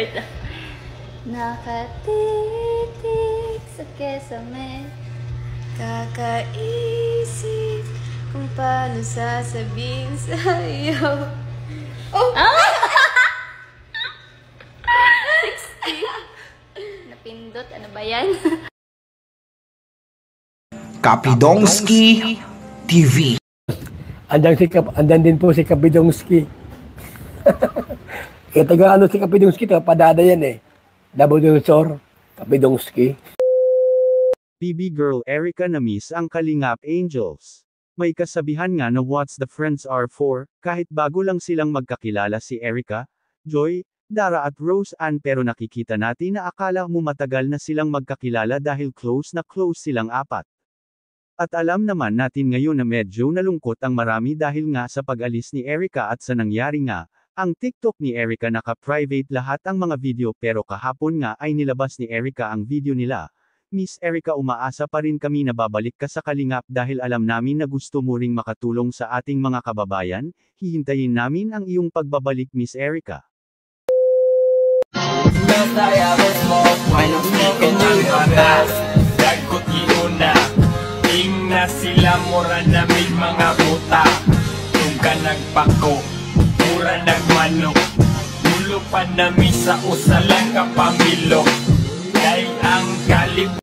Wait lang. Nakatitig sa kesame, kakaisip kung paano sasabihin sa'yo. Oh! Ah! 60. Napindot, ano ba yan? Kapidongski TV. Andan din po si Kapidongski. Kaya taga ano si Kapidongski, taga Padada yan eh. Nabudunsor, Kapidongski. BB Girl Erica na-miss ang Kalingap Angels. May kasabihan nga na what's the friends are for, kahit bago lang silang magkakilala si Erica, Joy, Dara at Rose Ann, pero nakikita natin na akala mo matagal na silang magkakilala dahil close na close silang apat. At alam naman natin ngayon na medyo nalungkot ang marami dahil nga sa pag-alis ni Erica at sa nangyari nga, ang TikTok ni Erica naka-private lahat ang mga video pero kahapon nga ay nilabas ni Erica ang video nila. Miss Erica, umaasa pa rin kami na babalik ka sa Kalingap dahil alam namin na gusto mo ring makatulong sa ating mga kababayan, hihintayin namin ang iyong pagbabalik Miss Erica. Na sila mura na may mga buta. Kung ka nagpako, mura nagmanok. Ulo pa na misa usalang kapamilok. Dahil ang kalip